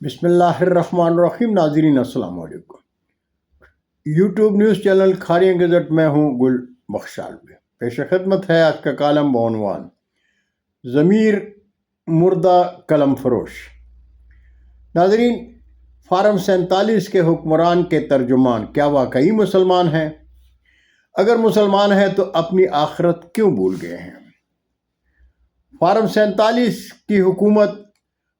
بسم اللہ الرحمن الرحیم۔ ناظرین السلام علیکم۔ YouTube news channel Kharian gazette میں ہوں گل بخشالوی۔ پیش خدمت ہے آج کا کالم بعنوان ضمیر مردہ قلم فروش۔ ناظرین، فارم 47 کے حکمران کے ترجمان کیا واقعی مسلمان ہیں؟ اگر مسلمان ہیں تو اپنی آخرت کیوں بھول گئے ہیں؟ فارم 47 کی حکومت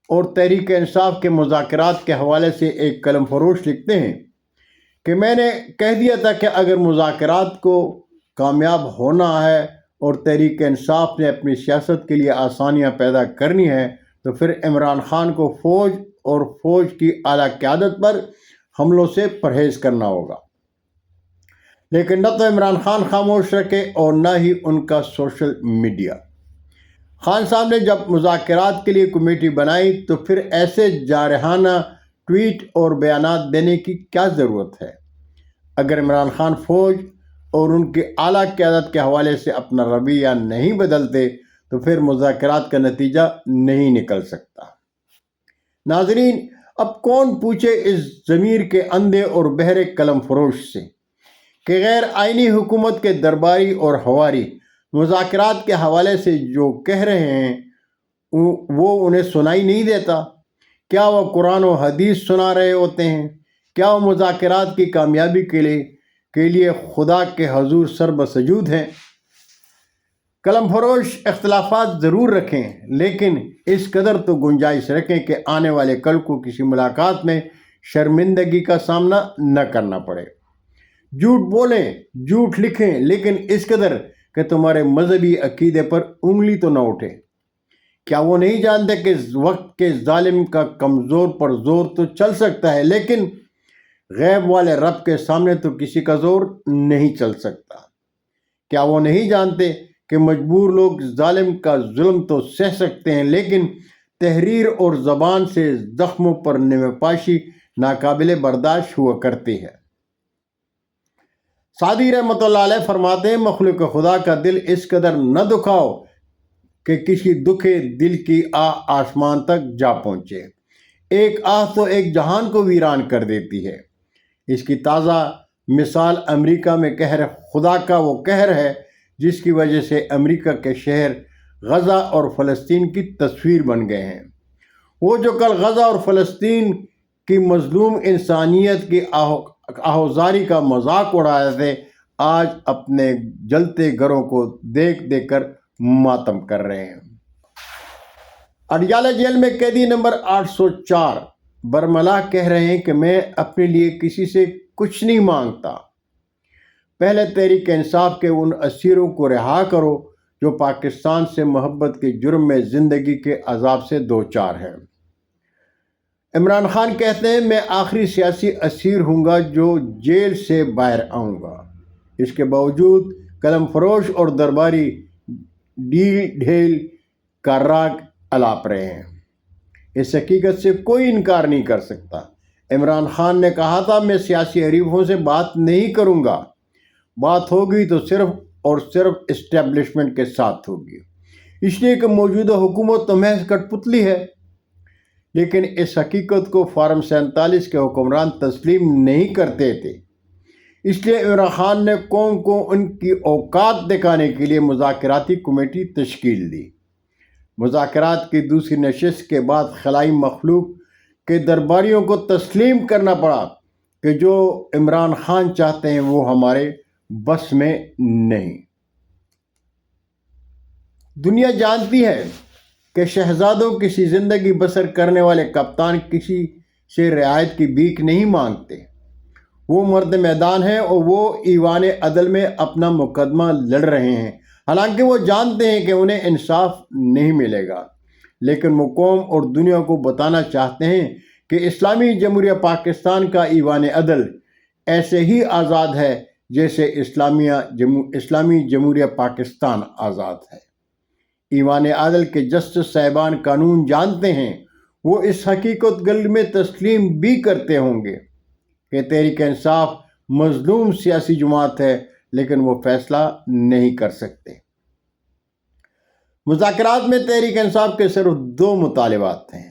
اور تحریک انصاف کے مذاکرات کے حوالے سے ایک قلم فروش لکھتے ہیں کہ میں نے کہہ دیا تھا کہ اگر مذاکرات کو کامیاب ہونا ہے اور تحریک انصاف نے اپنی سیاست کے لیے آسانیاں پیدا کرنی ہے تو پھر عمران خان کو فوج اور فوج کی اعلیٰ قیادت پر حملوں سے پرہیز کرنا ہوگا۔ لیکن نہ تو عمران خان خاموش رکھے اور نہ ہی ان کا سوشل میڈیا۔ خان صاحب نے جب مذاکرات کے لیے کمیٹی بنائی تو پھر ایسے جارحانہ ٹویٹ اور بیانات دینے کی کیا ضرورت ہے؟ اگر عمران خان فوج اور ان کی اعلیٰ قیادت کے حوالے سے اپنا رویہ نہیں بدلتے تو پھر مذاکرات کا نتیجہ نہیں نکل سکتا۔ ناظرین، اب کون پوچھے اس ضمیر کے اندھے اور بہرے قلم فروش سے کہ غیر آئینی حکومت کے درباری اور ہواری مذاکرات کے حوالے سے جو کہہ رہے ہیں وہ انہیں سنائی نہیں دیتا؟ کیا وہ قرآن و حدیث سنا رہے ہوتے ہیں؟ کیا وہ مذاکرات کی کامیابی کے لیے خدا کے حضور سر بسجود ہیں؟ قلم فروش اختلافات ضرور رکھیں، لیکن اس قدر تو گنجائش رکھیں کہ آنے والے کل کو کسی ملاقات میں شرمندگی کا سامنا نہ کرنا پڑے۔ جھوٹ بولیں، جھوٹ لکھیں، لیکن اس قدر کہ تمہارے مذہبی عقیدے پر انگلی تو نہ اٹھے۔ کیا وہ نہیں جانتے کہ وقت کے ظالم کا کمزور پر زور تو چل سکتا ہے، لیکن غیب والے رب کے سامنے تو کسی کا زور نہیں چل سکتا؟ کیا وہ نہیں جانتے کہ مجبور لوگ ظالم کا ظلم تو سہ سکتے ہیں، لیکن تحریر اور زبان سے زخموں پر نمپاشی ناقابل برداشت ہوا کرتی ہے؟ سعدی رحمۃ اللہ علیہ فرماتے ہیں، مخلوق خدا کا دل اس قدر نہ دکھاؤ کہ کسی دکھے دل کی آہ آسمان تک جا پہنچے۔ ایک آہ تو ایک جہان کو ویران کر دیتی ہے۔ اس کی تازہ مثال امریکہ میں قہر خدا کا وہ قہر ہے جس کی وجہ سے امریکہ کے شہر غزہ اور فلسطین کی تصویر بن گئے ہیں۔ وہ جو کل غزہ اور فلسطین کی مظلوم انسانیت کی آہوزاری کا مذاق اڑا رہے تھے، آج اپنے جلتے گھروں کو دیکھ دیکھ کر ماتم کر رہے ہیں۔ اڈیالہ جیل میں قیدی نمبر 804 برملا کہہ رہے ہیں کہ میں اپنے لیے کسی سے کچھ نہیں مانگتا۔ پہلے تحریک انصاف کے ان اسیروں کو رہا کرو جو پاکستان سے محبت کے جرم میں زندگی کے عذاب سے دوچار ہیں۔ عمران خان کہتے ہیں، میں آخری سیاسی اسیر ہوں گا جو جیل سے باہر آؤں گا۔ اس کے باوجود قلم فروش اور درباری ڈھیل کا راگ الاپ رہے ہیں۔ اس حقیقت سے کوئی انکار نہیں کر سکتا۔ عمران خان نے کہا تھا، میں سیاسی حریفوں سے بات نہیں کروں گا، بات ہوگی تو صرف اور صرف اسٹیبلشمنٹ کے ساتھ ہوگی، اس لیے کہ موجودہ حکومت تو محض کٹ پتلی ہے۔ لیکن اس حقیقت کو فارم 47 کے حکمران تسلیم نہیں کرتے تھے، اس لیے عمران خان نے قوم کو ان کی اوقات دکھانے کے لیے مذاکراتی کمیٹی تشکیل دی۔ مذاکرات کی دوسری نشست کے بعد خلائی مخلوق کے درباریوں کو تسلیم کرنا پڑا کہ جو عمران خان چاہتے ہیں وہ ہمارے بس میں نہیں۔ دنیا جانتی ہے کہ شہزادوں کسی زندگی بسر کرنے والے کپتان کسی سے رعایت کی بھیک نہیں مانگتے۔ وہ مرد میدان ہیں اور وہ ایوان عدل میں اپنا مقدمہ لڑ رہے ہیں، حالانکہ وہ جانتے ہیں کہ انہیں انصاف نہیں ملے گا، لیکن وہ قوم اور دنیا کو بتانا چاہتے ہیں کہ اسلامی جمہوریہ پاکستان کا ایوان عدل ایسے ہی آزاد ہے جیسے اسلامی جمہوریہ پاکستان آزاد ہے۔ ایوان عدل کے جسٹس صاحبان قانون جانتے ہیں، وہ اس حقیقت گل میں تسلیم بھی کرتے ہوں گے کہ تحریک انصاف مظلوم سیاسی جماعت ہے، لیکن وہ فیصلہ نہیں کر سکتے۔ مذاکرات میں تحریک انصاف کے صرف 2 مطالبات ہیں۔